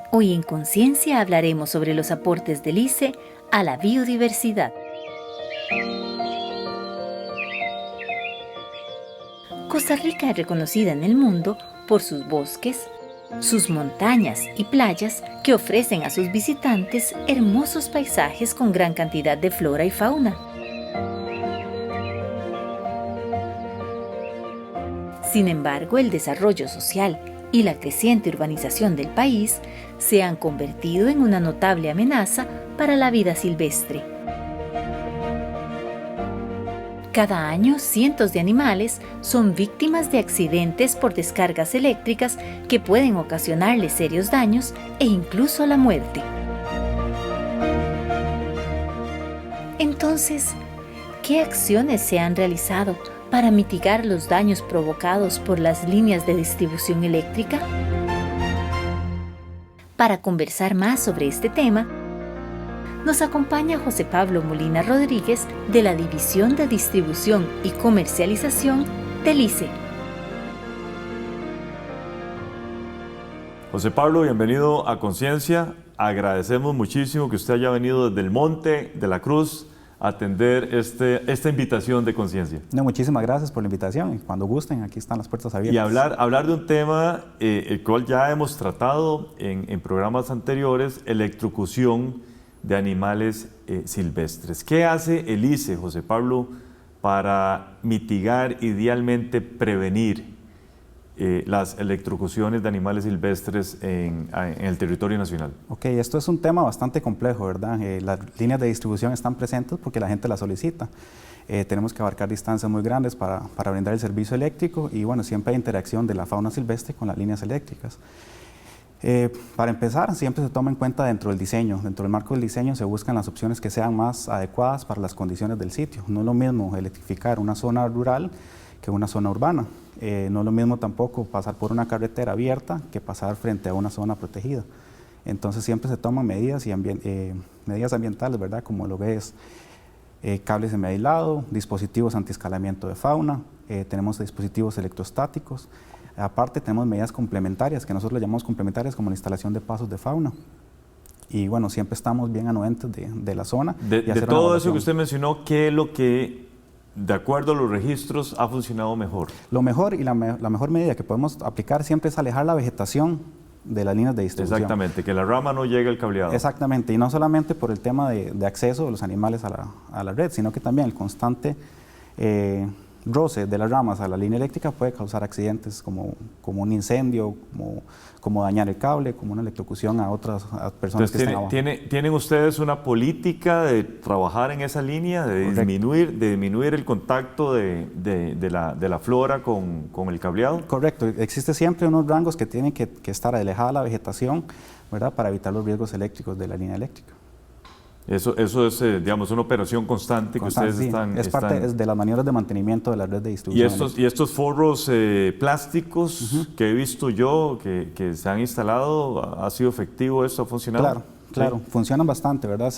Hoy en Conciencia hablaremos sobre los aportes del ICE a la biodiversidad. Costa Rica es reconocida en el mundo por sus bosques, sus montañas y playas que ofrecen a sus visitantes hermosos paisajes con gran cantidad de flora y fauna. Sin embargo, el desarrollo social y la creciente urbanización del país se han convertido en una notable amenaza para la vida silvestre. Cada año, cientos de animales son víctimas de accidentes por descargas eléctricas que pueden ocasionarles serios daños e incluso la muerte. Entonces, ¿qué acciones se han realizado para mitigar los daños provocados por las líneas de distribución eléctrica? Para conversar más sobre este tema, nos acompaña José Pablo Molina Rodríguez de la División de Distribución y Comercialización del ICE. José Pablo, bienvenido a Conciencia. Agradecemos muchísimo que usted haya venido desde el Monte de la Cruz a atender esta invitación de Conciencia. No, muchísimas gracias por la invitación y cuando gusten, aquí están las puertas abiertas. Y hablar de un tema el cual ya hemos tratado en programas anteriores, electrocución de animales silvestres. ¿Qué hace el ICE, José Pablo, para mitigar, idealmente prevenir las electrocuciones de animales silvestres en el territorio nacional? Ok, esto es un tema bastante complejo, ¿verdad? Las líneas de distribución están presentes porque la gente las solicita. Tenemos que abarcar distancias muy grandes para brindar el servicio eléctrico y bueno, siempre hay interacción de la fauna silvestre con las líneas eléctricas. Para empezar, siempre se toma en cuenta dentro del diseño. Dentro del marco del diseño se buscan las opciones que sean más adecuadas para las condiciones del sitio. No es lo mismo electrificar una zona rural que una zona urbana. No es lo mismo tampoco pasar por una carretera abierta que pasar frente a una zona protegida. Entonces siempre se toman medidas ambientales, ¿verdad? Como lo ves, cables semiaislados, dispositivos antiescalamiento de fauna, tenemos dispositivos electrostáticos. Aparte tenemos medidas complementarias, que nosotros le llamamos complementarias, como la instalación de pasos de fauna. Y bueno, siempre estamos bien anuentes de la zona. De todo eso que usted mencionó, ¿qué es lo que, de acuerdo a los registros, ha funcionado mejor? Lo mejor y la mejor medida que podemos aplicar siempre es alejar la vegetación de las líneas de distribución. Exactamente, que la rama no llegue al cableado. Exactamente, y no solamente por el tema de acceso de los animales a la red, sino que también el constante roce de las ramas a la línea eléctrica puede causar accidentes como un incendio, como dañar el cable, como una electrocución a otras personas. Entonces, que están abajo. ¿Tienen ustedes una política de trabajar en esa línea, de disminuir el contacto de la flora con el cableado? Correcto, existe siempre unos rangos que tienen que estar alejada la vegetación, ¿verdad? Para evitar los riesgos eléctricos de la línea eléctrica. Eso es, digamos, una operación constante que ustedes están... Es parte de las maniobras de mantenimiento de la red de distribución. ¿Y estos forros plásticos que he visto yo, que se han instalado, ha sido efectivo esto? ¿Ha funcionado? Claro, funcionan bastante, ¿verdad?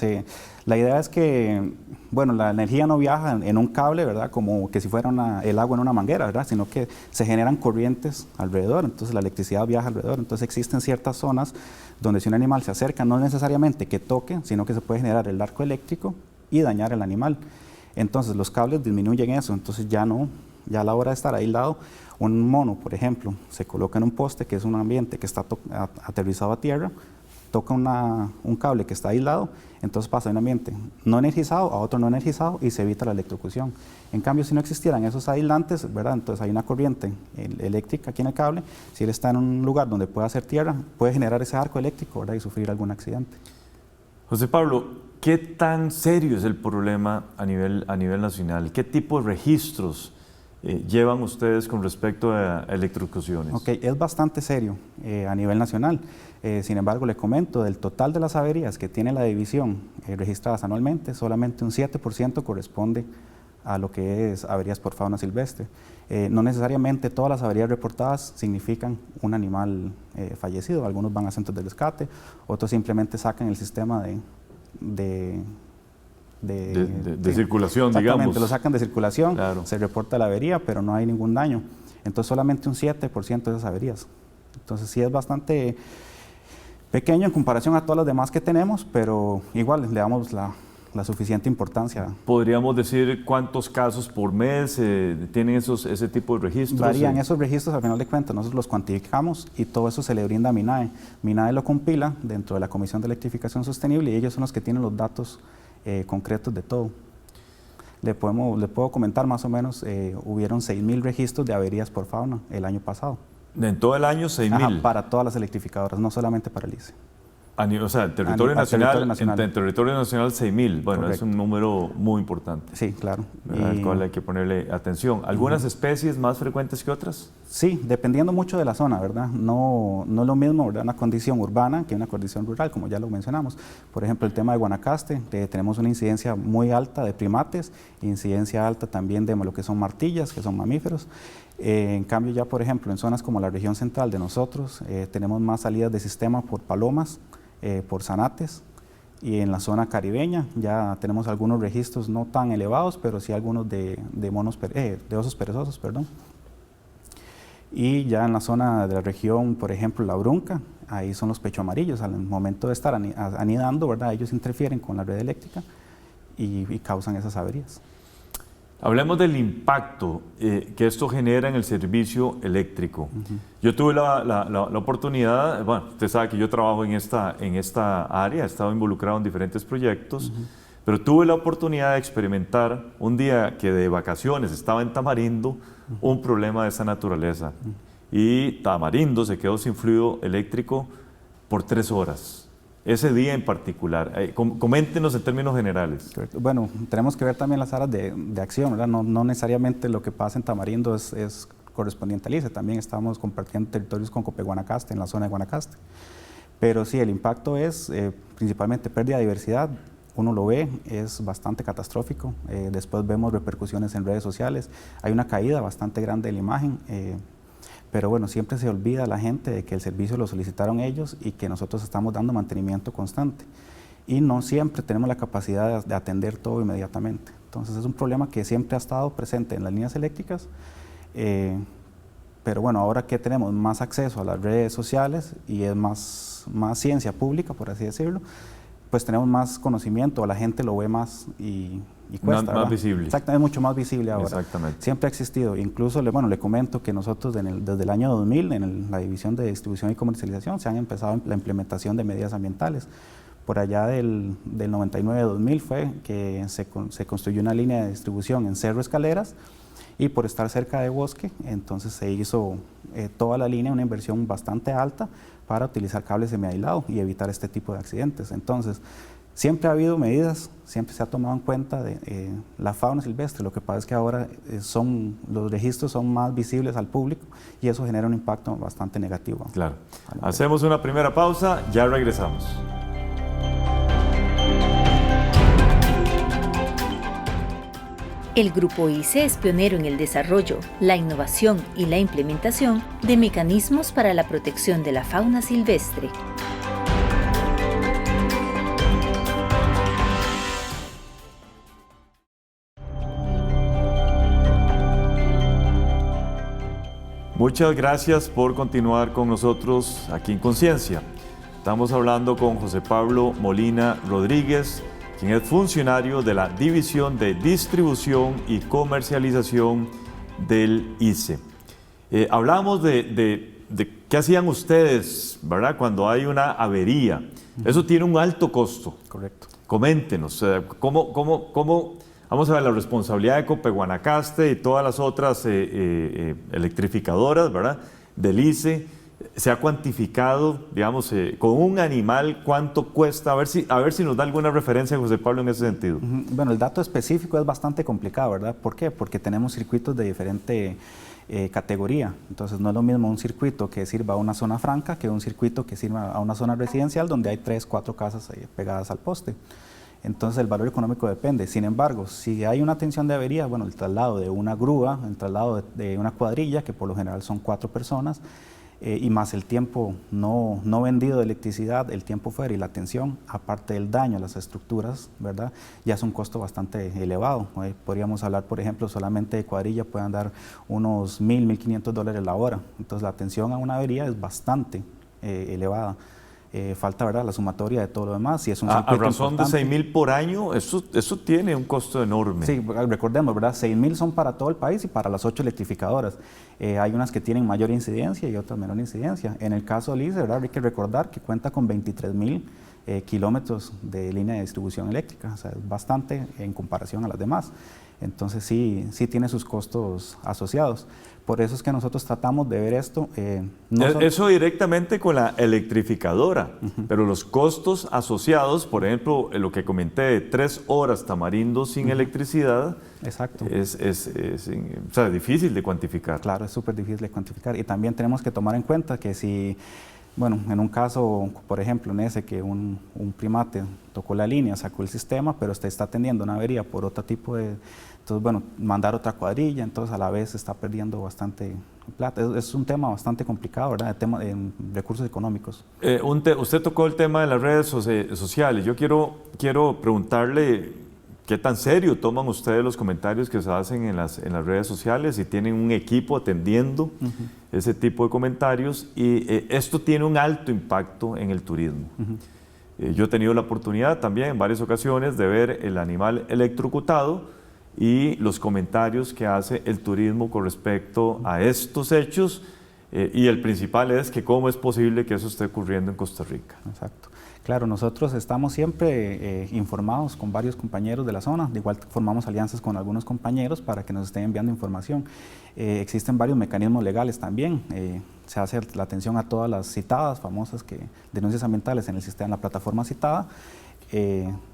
La idea es que, bueno, la energía no viaja en un cable, ¿verdad? Como que si fuera el agua en una manguera, ¿verdad? Sino que se generan corrientes alrededor, entonces la electricidad viaja alrededor. Entonces existen ciertas zonas donde si un animal se acerca, no necesariamente que toque, sino que se puede generar el arco eléctrico y dañar el animal. Entonces los cables disminuyen eso, entonces ya a la hora de estar aislado, un mono, por ejemplo, se coloca en un poste que es un ambiente que está aterrizado a tierra, toca un cable que está aislado, entonces pasa de un ambiente no energizado a otro no energizado y se evita la electrocución. En cambio, si no existieran esos aislantes, ¿verdad? Entonces hay una corriente eléctrica aquí en el cable, si él está en un lugar donde pueda hacer tierra, puede generar ese arco eléctrico, ¿verdad? Y sufrir algún accidente. José Pablo, ¿qué tan serio es el problema a nivel nacional? ¿Qué tipo de registros llevan ustedes con respecto a electrocuciones? Ok, es bastante serio a nivel nacional. Sin embargo, le comento, del total de las averías que tiene la división registradas anualmente, solamente un 7% corresponde a lo que es averías por fauna silvestre. No necesariamente todas las averías reportadas significan un animal fallecido. Algunos van a centros de rescate, otros simplemente sacan el sistema de circulación, digamos. Exactamente, lo sacan de circulación, claro. Se reporta la avería, pero no hay ningún daño. Entonces solamente un 7% de esas averías. Entonces sí es bastante Pequeño en comparación a todas las demás que tenemos, pero igual le damos la suficiente importancia. ¿Podríamos decir cuántos casos por mes tienen ese tipo de registros? Varían esos registros, al final de cuentas, nosotros los cuantificamos y todo eso se le brinda a MINAE. MINAE lo compila dentro de la Comisión de Electrificación Sostenible y ellos son los que tienen los datos concretos de todo. Le puedo comentar más o menos, hubieron 6.000 registros de averías por fauna el año pasado. ¿En todo el año 6.000? Para todas las electrificadoras, no solamente para el ICE. O sea, en territorio nacional 6.000. Bueno, correcto. Es un número muy importante. Sí, claro. Al cual hay que ponerle atención. ¿Algunas especies más frecuentes que otras? Sí, dependiendo mucho de la zona, ¿verdad? No es lo mismo, ¿verdad?, una condición urbana que una condición rural, como ya lo mencionamos. Por ejemplo, el tema de Guanacaste, tenemos una incidencia muy alta de primates, incidencia alta también de lo que son martillas, que son mamíferos. En cambio, ya por ejemplo, en zonas como la región central de nosotros, tenemos más salidas de sistema por palomas, por zanates, y en la zona caribeña ya tenemos algunos registros no tan elevados, pero sí algunos de osos perezosos, perdón. Y ya en la zona de la región, por ejemplo, la Brunca, ahí son los pechoamarillos, al momento de estar anidando, ¿verdad?, ellos interfieren con la red eléctrica y causan esas averías. Hablemos del impacto que esto genera en el servicio eléctrico. Yo tuve la oportunidad, bueno, usted sabe que yo trabajo en esta área, he estado involucrado en diferentes proyectos, pero tuve la oportunidad de experimentar un día que de vacaciones estaba en Tamarindo un problema de esa naturaleza. Y Tamarindo se quedó sin fluido eléctrico por 3 horas. Ese día en particular, coméntenos en términos generales. Bueno, tenemos que ver también las áreas de acción, ¿verdad? No necesariamente lo que pasa en Tamarindo es correspondiente al ICE, también estamos compartiendo territorios con Copeguanacaste, en la zona de Guanacaste. Pero sí, el impacto es principalmente pérdida de diversidad, uno lo ve, es bastante catastrófico, después vemos repercusiones en redes sociales, hay una caída bastante grande de la imagen, pero bueno, siempre se olvida la gente de que el servicio lo solicitaron ellos y que nosotros estamos dando mantenimiento constante. Y no siempre tenemos la capacidad de atender todo inmediatamente. Entonces es un problema que siempre ha estado presente en las líneas eléctricas, pero bueno, ahora que tenemos más acceso a las redes sociales y es más ciencia pública, por así decirlo, pues tenemos más conocimiento, la gente lo ve más y cuesta, más visible. Exactamente, es mucho más visible ahora. Exactamente. Siempre ha existido. Incluso, le comento que nosotros desde el año 2000, en la división de distribución y comercialización, se han empezado la implementación de medidas ambientales. Por allá del 99-2000 fue que se construyó una línea de distribución en Cerro Escaleras y por estar cerca de bosque, entonces se hizo toda la línea, una inversión bastante alta para utilizar cables semiaislados y evitar este tipo de accidentes. Entonces, siempre ha habido medidas, siempre se ha tomado en cuenta de la fauna silvestre. Lo que pasa es que ahora los registros son más visibles al público y eso genera un impacto bastante negativo. Claro. Hacemos una primera pausa, ya regresamos. El Grupo ICE es pionero en el desarrollo, la innovación y la implementación de mecanismos para la protección de la fauna silvestre. Muchas gracias por continuar con nosotros aquí en Conciencia. Estamos hablando con José Pablo Molina Rodríguez, quien es funcionario de la División de Distribución y Comercialización del ICE. Hablamos de qué hacían ustedes, ¿verdad?, cuando hay una avería. Eso tiene un alto costo. Correcto. Coméntenos, ¿cómo vamos a ver la responsabilidad de Copeguanacaste y todas las otras electrificadoras, ¿verdad?, del ICE? ¿Se ha cuantificado, digamos, con un animal cuánto cuesta? A ver si nos da alguna referencia, José Pablo, en ese sentido. Bueno, el dato específico es bastante complicado, ¿verdad? ¿Por qué? Porque tenemos circuitos de diferente categoría. Entonces, no es lo mismo un circuito que sirva a una zona franca que un circuito que sirva a una zona residencial donde hay 3, 4 casas pegadas al poste. Entonces, el valor económico depende. Sin embargo, si hay una tensión de avería, bueno, el traslado de una grúa, el traslado de una cuadrilla, que por lo general son 4 personas, y más el tiempo no vendido de electricidad, el tiempo fuera y la atención, aparte del daño a las estructuras, ¿verdad?, ya es un costo bastante elevado. Podríamos hablar, por ejemplo, solamente de cuadrilla pueden dar unos $1,000, $1,500 la hora. Entonces la atención a una avería es bastante elevada. falta, ¿verdad?, la sumatoria de todo lo demás. Si es un A circuito razón de importante. 6.000 por año, eso tiene un costo enorme. Sí, recordemos, ¿verdad? 6.000 son para todo el país y para las 8 electrificadoras. Hay unas que tienen mayor incidencia y otras menor incidencia. En el caso del ICE, ¿verdad?, hay que recordar que cuenta con 23.000 kilómetros de línea de distribución eléctrica, o sea, es bastante en comparación a las demás. Entonces sí tiene sus costos asociados. Por eso es que nosotros tratamos de ver esto. Eso directamente con la electrificadora, pero los costos asociados, por ejemplo, lo que comenté de 3 horas Tamarindo sin electricidad, exacto, es o sea, difícil de cuantificar. Claro, es súper difícil de cuantificar. Y también tenemos que tomar en cuenta que si, bueno, en un caso, por ejemplo, en ese que un primate tocó la línea, sacó el sistema, pero usted está teniendo una avería por otro tipo de... Entonces, bueno, mandar otra cuadrilla, entonces a la vez está perdiendo bastante plata. Es un tema bastante complicado, ¿verdad? El tema de recursos económicos. Usted tocó el tema de las redes sociales. Yo quiero preguntarle qué tan serio toman ustedes los comentarios que se hacen en las redes sociales, si tienen un equipo atendiendo ese tipo de comentarios, y esto tiene un alto impacto en el turismo. Yo he tenido la oportunidad también en varias ocasiones de ver el animal electrocutado y los comentarios que hace el turismo con respecto a estos hechos, y el principal es que cómo es posible que eso esté ocurriendo en Costa Rica. Exacto. Claro, nosotros estamos siempre informados con varios compañeros de la zona, de igual formamos alianzas con algunos compañeros para que nos estén enviando información. Existen varios mecanismos legales también, se hace la atención a todas las citadas, famosas denuncias ambientales en el sistema, en la plataforma citada.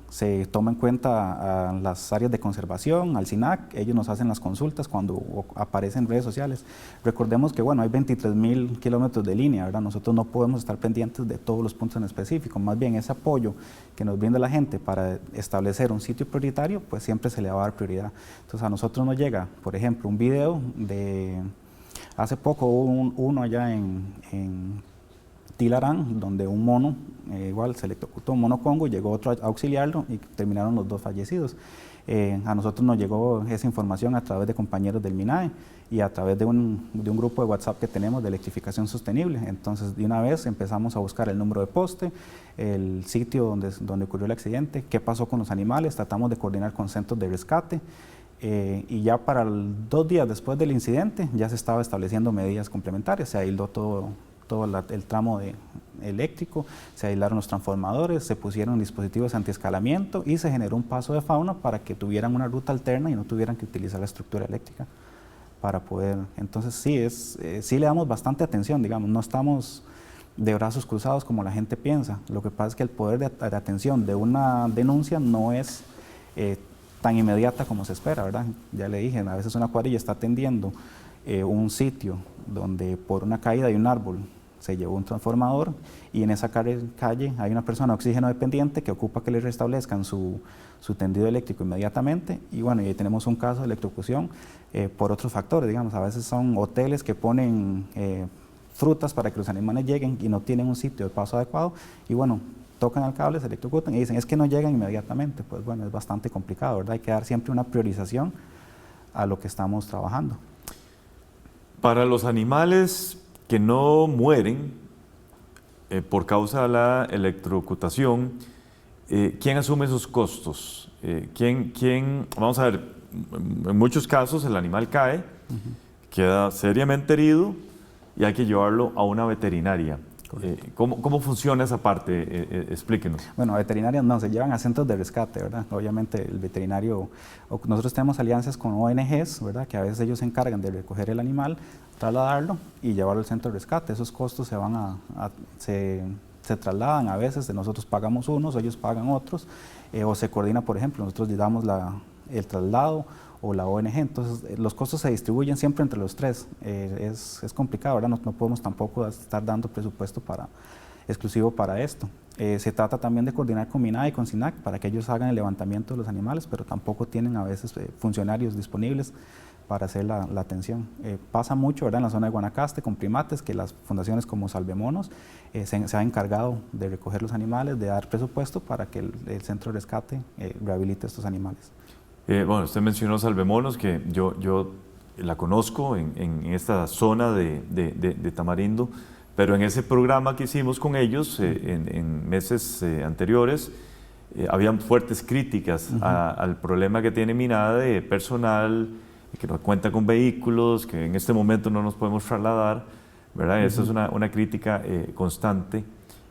Se toma en cuenta a las áreas de conservación, al SINAC, ellos nos hacen las consultas cuando aparecen en redes sociales. Recordemos que, bueno, hay 23.000 kilómetros de línea, ¿verdad? Nosotros no podemos estar pendientes de todos los puntos en específico, más bien ese apoyo que nos brinda la gente para establecer un sitio prioritario, pues siempre se le va a dar prioridad. Entonces a nosotros nos llega, por ejemplo, un video de... Hace poco hubo uno allá en Tilarán, donde un mono, igual se electrocutó, un mono congo, llegó otro a auxiliarlo y terminaron los 2 fallecidos. A nosotros nos llegó esa información a través de compañeros del MINAE y a través de un grupo de WhatsApp que tenemos de electrificación sostenible. Entonces, de una vez empezamos a buscar el número de poste, el sitio donde ocurrió el accidente, qué pasó con los animales, tratamos de coordinar con centros de rescate. Y ya para 2 días después del incidente ya se estaba estableciendo medidas complementarias, se aisló todo el tramo eléctrico, se aislaron los transformadores, se pusieron dispositivos antiescalamiento y se generó un paso de fauna para que tuvieran una ruta alterna y no tuvieran que utilizar la estructura eléctrica para poder. Entonces sí le damos bastante atención, digamos, no estamos de brazos cruzados como la gente piensa. Lo que pasa es que el poder de atención de una denuncia no es tan inmediata como se espera, ¿verdad? Ya le dije, a veces una cuadrilla está atendiendo un sitio donde por una caída de un árbol se llevó un transformador y en esa calle hay una persona oxígeno dependiente que ocupa que le restablezcan su tendido eléctrico inmediatamente, y bueno, y ahí tenemos un caso de electrocución por otros factores, digamos, a veces son hoteles que ponen frutas para que los animales lleguen y no tienen un sitio de paso adecuado, y bueno, tocan el cable, se electrocutan y dicen es que no llegan inmediatamente. Pues bueno, es bastante complicado, ¿verdad? Hay que dar siempre una priorización a lo que estamos trabajando. Para los animales que no mueren por causa de la electrocutación, ¿quién asume esos costos? Vamos a ver, en muchos casos el animal cae, queda seriamente herido y hay que llevarlo a una veterinaria. ¿Cómo funciona esa parte? Explíquenos. Bueno, veterinarios no, se llevan a centros de rescate, ¿verdad? Obviamente el veterinario, nosotros tenemos alianzas con ONGs, ¿verdad? Que a veces ellos se encargan de recoger el animal, trasladarlo y llevarlo al centro de rescate. Esos costos se trasladan a veces, nosotros pagamos unos, ellos pagan otros, o se coordina, por ejemplo, nosotros le damos el traslado o la ONG, entonces los costos se distribuyen siempre entre los tres. Es complicado, ¿verdad? No podemos tampoco estar dando presupuesto exclusivo para esto. Se trata también de coordinar con MINAE y con SINAC para que ellos hagan el levantamiento de los animales, pero tampoco tienen a veces funcionarios disponibles para hacer la atención. Pasa mucho, ¿verdad?, en la zona de Guanacaste con primates, que las fundaciones como Salvemonos se han encargado de recoger los animales, de dar presupuesto para que el centro de rescate rehabilite estos animales. Bueno, usted mencionó Salvemonos, que yo la conozco en esta zona de Tamarindo, pero en ese programa que hicimos con ellos en meses anteriores, habían fuertes críticas al problema que tiene Minade de personal, que no cuenta con vehículos, que en este momento no nos podemos trasladar, ¿verdad? Esa es una crítica constante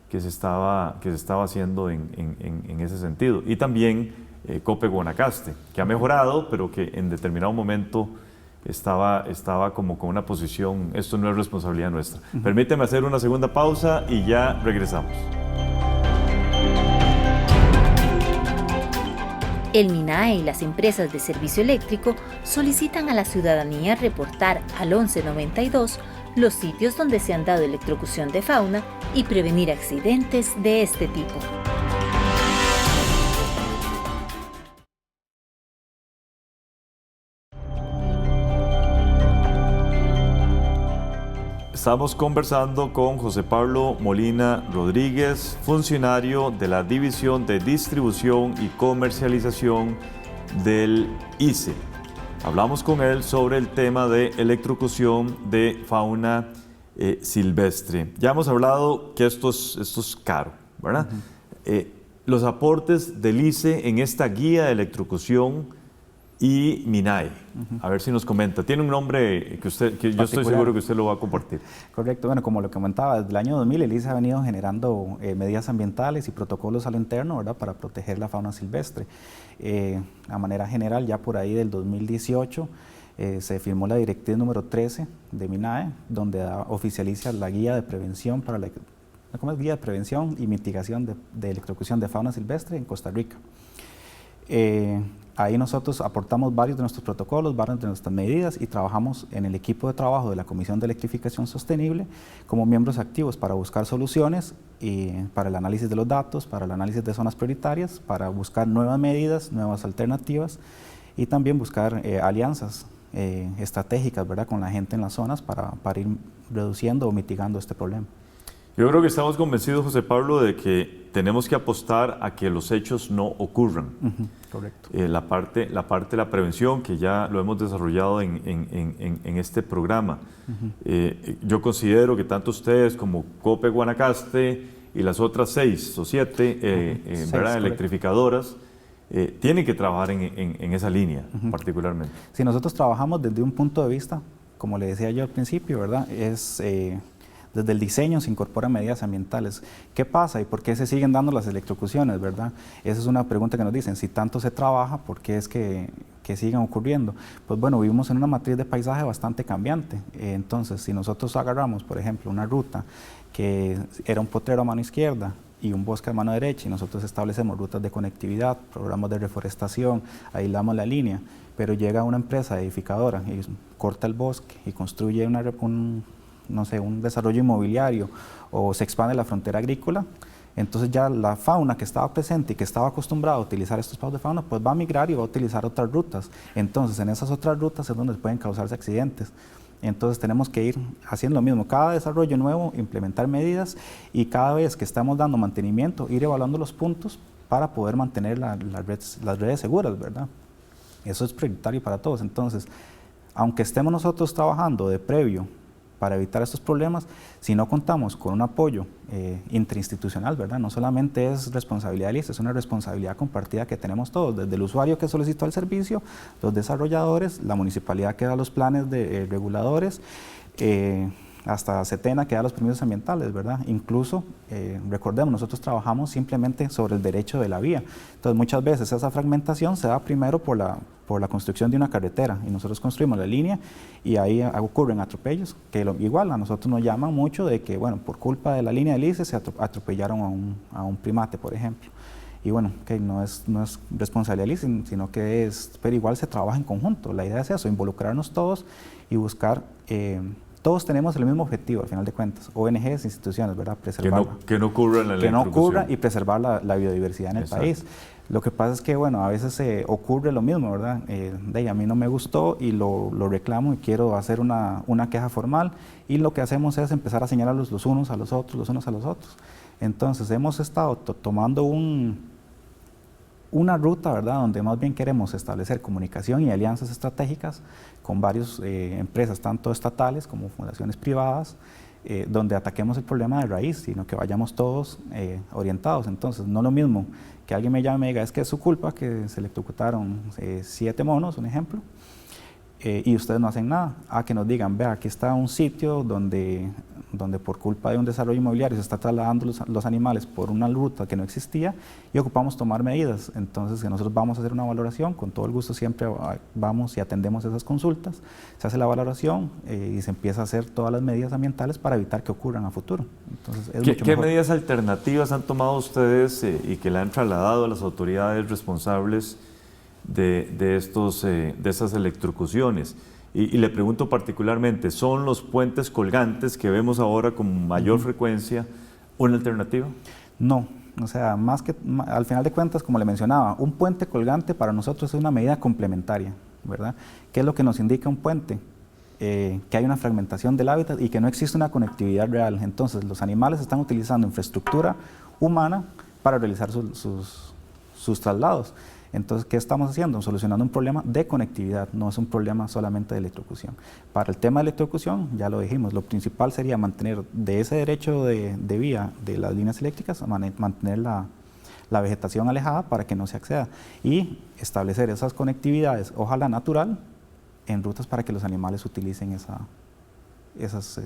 que se estaba haciendo en ese sentido. Y también Cope Guanacaste, que ha mejorado, pero que en determinado momento estaba como con una posición, esto no es responsabilidad nuestra. Permíteme hacer una segunda pausa y ya regresamos. El MINAE y las empresas de servicio eléctrico solicitan a la ciudadanía reportar al 1192 los sitios donde se han dado electrocución de fauna y prevenir accidentes de este tipo. Estamos conversando con José Pablo Molina Rodríguez, funcionario de la División de Distribución y Comercialización del ICE. Hablamos con él sobre el tema de electrocución de fauna silvestre. Ya hemos hablado que esto es caro, ¿verdad? Los aportes del ICE en esta guía de electrocución y MINAE. A ver si nos comenta. Tiene un nombre que yo estoy seguro que usted lo va a compartir. Correcto. Bueno, como lo comentaba, desde el año 2000 el ICE ha venido generando medidas ambientales y protocolos a lo interno, ¿verdad?, para proteger la fauna silvestre. A manera general, ya por ahí del 2018 se firmó la directriz número 13 de MINAE, donde oficializa la guía de prevención guía de prevención y mitigación de electrocución de fauna silvestre en Costa Rica. Ahí nosotros aportamos varios de nuestros protocolos, varias de nuestras medidas y trabajamos en el equipo de trabajo de la Comisión de Electrificación Sostenible como miembros activos para buscar soluciones y para el análisis de los datos, para el análisis de zonas prioritarias, para buscar nuevas medidas, nuevas alternativas y también buscar alianzas estratégicas, ¿verdad?, con la gente en las zonas para ir reduciendo o mitigando este problema. Yo creo que estamos convencidos, José Pablo, de que tenemos que apostar a que los hechos no ocurran. Correcto. La parte de la prevención, que ya lo hemos desarrollado en este programa. Yo considero que tanto ustedes como Cope Guanacaste y las otras 6 o 7 ¿verdad?, electrificadoras, tienen que trabajar en esa línea particularmente. Si nosotros trabajamos desde un punto de vista, como le decía yo al principio, ¿verdad?, desde el diseño se incorporan medidas ambientales. ¿Qué pasa y por qué se siguen dando las electrocuciones, verdad? Esa es una pregunta que nos dicen. Si tanto se trabaja, ¿por qué es que siguen ocurriendo? Pues bueno, vivimos en una matriz de paisaje bastante cambiante. Entonces, si nosotros agarramos, por ejemplo, una ruta que era un potrero a mano izquierda y un bosque a mano derecha, y nosotros establecemos rutas de conectividad, programas de reforestación, aislamos la línea, pero llega una empresa edificadora y corta el bosque y construye un desarrollo inmobiliario o se expande la frontera agrícola, entonces ya la fauna que estaba presente y que estaba acostumbrada a utilizar estos espacios de fauna, pues va a migrar y va a utilizar otras rutas. Entonces en esas otras rutas es donde pueden causarse accidentes. Entonces tenemos que ir haciendo lo mismo, cada desarrollo nuevo, implementar medidas y cada vez que estamos dando mantenimiento, ir evaluando los puntos para poder mantener las redes seguras, ¿verdad? Eso es prioritario para todos. Entonces, aunque estemos nosotros trabajando de previo para evitar estos problemas, si no contamos con un apoyo interinstitucional, ¿verdad? No solamente es responsabilidad del ICE, es una responsabilidad compartida que tenemos todos, desde el usuario que solicitó el servicio, los desarrolladores, la municipalidad que da los planes de reguladores, hasta CETENA que da los permisos ambientales, ¿verdad? Incluso, recordemos, nosotros trabajamos simplemente sobre el derecho de la vía. Entonces, muchas veces esa fragmentación se da primero por la construcción de una carretera y nosotros construimos la línea y ahí ocurren atropellos, que igual a nosotros nos llaman mucho de que, bueno, por culpa de la línea del ICE se atropellaron a un primate, por ejemplo. Y bueno, que no es responsabilidad del ICE, sino que pero igual se trabaja en conjunto. La idea es eso, involucrarnos todos y buscar... todos tenemos el mismo objetivo, al final de cuentas, ONGs, instituciones, ¿verdad? Preservar que no ocurra la electrocución. Que no ocurra y preservar la biodiversidad en el país. Lo que pasa es que, bueno, a veces ocurre lo mismo, ¿verdad? A mí no me gustó y lo reclamo y quiero hacer una queja formal y lo que hacemos es empezar a señalar los unos a los otros. Entonces, hemos estado tomando una ruta, ¿verdad?, donde más bien queremos establecer comunicación y alianzas estratégicas con varias empresas, tanto estatales como fundaciones privadas, donde ataquemos el problema de raíz, sino que vayamos todos orientados. Entonces, no lo mismo que alguien me llame y me diga, es que es su culpa que se electrocutaron 7 monos, un ejemplo, y ustedes no hacen nada. A que nos digan, vea, aquí está un sitio donde por culpa de un desarrollo inmobiliario se está trasladando los animales por una ruta que no existía y ocupamos tomar medidas. Entonces, que nosotros vamos a hacer una valoración, con todo el gusto siempre vamos y atendemos esas consultas, se hace la valoración y se empieza a hacer todas las medidas ambientales para evitar que ocurran a futuro. Entonces, ¿Qué medidas alternativas han tomado ustedes y que le han trasladado a las autoridades responsables de estas electrocuciones? Y le pregunto particularmente, ¿son los puentes colgantes que vemos ahora con mayor frecuencia una alternativa? No, o sea, al final de cuentas, como le mencionaba, un puente colgante para nosotros es una medida complementaria, ¿verdad? ¿Qué es lo que nos indica un puente? Que hay una fragmentación del hábitat y que no existe una conectividad real. Entonces, los animales están utilizando infraestructura humana para realizar sus traslados. Entonces, ¿qué estamos haciendo? Solucionando un problema de conectividad, no es un problema solamente de electrocución. Para el tema de electrocución, ya lo dijimos, lo principal sería mantener de ese derecho de vía de las líneas eléctricas, mantener la vegetación alejada para que no se acceda y establecer esas conectividades, ojalá natural, en rutas para que los animales utilicen esas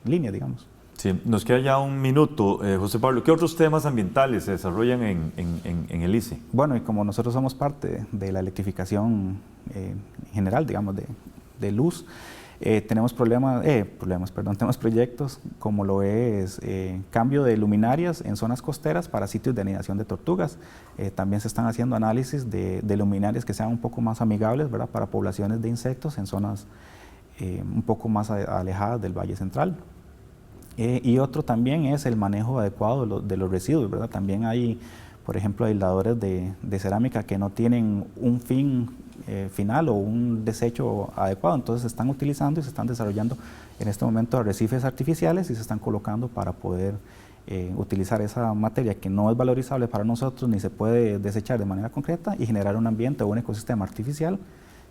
líneas, digamos. Sí, nos queda ya un minuto. José Pablo, ¿qué otros temas ambientales se desarrollan en el ICE? Bueno, y como nosotros somos parte de la electrificación general, digamos, de luz, tenemos tenemos proyectos como lo es cambio de luminarias en zonas costeras para sitios de anidación de tortugas. También se están haciendo análisis de luminarias que sean un poco más amigables, ¿verdad?, para poblaciones de insectos en zonas un poco más alejadas del Valle Central. Y otro también es el manejo adecuado de los residuos, ¿verdad? También hay, por ejemplo, aisladores de cerámica que no tienen un fin final o un desecho adecuado, entonces se están utilizando y se están desarrollando en este momento arrecifes artificiales y se están colocando para poder utilizar esa materia que no es valorizable para nosotros ni se puede desechar de manera concreta y generar un ambiente o un ecosistema artificial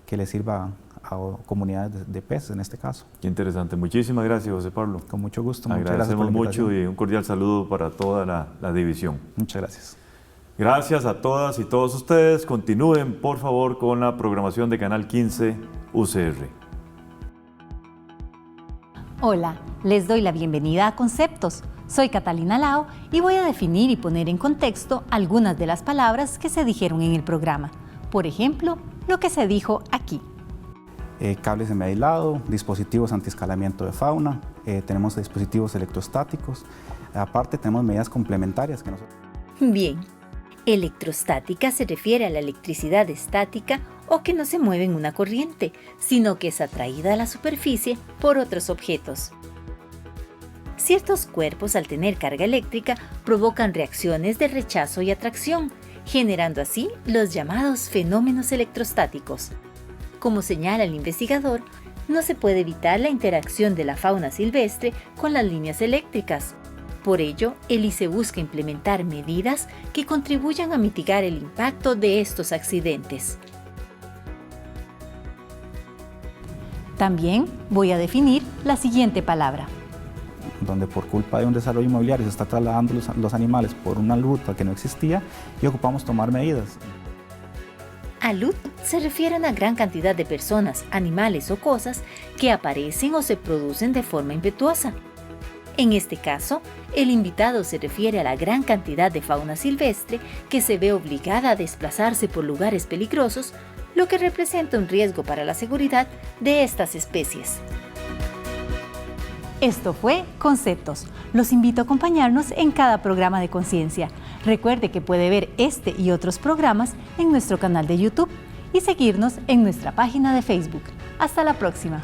que le sirva a comunidades de peces en este caso. Qué interesante. Muchísimas gracias, José Pablo. Con mucho gusto. Agradecemos mucho y un cordial saludo para toda la división. Muchas gracias. Gracias a todas y todos ustedes. Continúen, por favor, con la programación de Canal 15 UCR. Hola, les doy la bienvenida a Conceptos. Soy Catalina Lao y voy a definir y poner en contexto algunas de las palabras que se dijeron en el programa. Por ejemplo, lo que se dijo aquí. Cables semiaislados, dispositivos antiescalamiento de fauna, tenemos dispositivos electrostáticos, aparte tenemos medidas complementarias que nosotros... Bien, electrostática se refiere a la electricidad estática o que no se mueve en una corriente, sino que es atraída a la superficie por otros objetos. Ciertos cuerpos al tener carga eléctrica provocan reacciones de rechazo y atracción, generando así los llamados fenómenos electrostáticos. Como señala el investigador, no se puede evitar la interacción de la fauna silvestre con las líneas eléctricas. Por ello, el ICE busca implementar medidas que contribuyan a mitigar el impacto de estos accidentes. También voy a definir la siguiente palabra. Donde por culpa de un desarrollo inmobiliario se está trasladando los animales por una ruta que no existía y ocupamos tomar medidas. Alud se refiere a una gran cantidad de personas, animales o cosas que aparecen o se producen de forma impetuosa. En este caso, el invitado se refiere a la gran cantidad de fauna silvestre que se ve obligada a desplazarse por lugares peligrosos, lo que representa un riesgo para la seguridad de estas especies. Esto fue Conceptos. Los invito a acompañarnos en cada programa de conciencia. Recuerde que puede ver este y otros programas en nuestro canal de YouTube y seguirnos en nuestra página de Facebook. Hasta la próxima.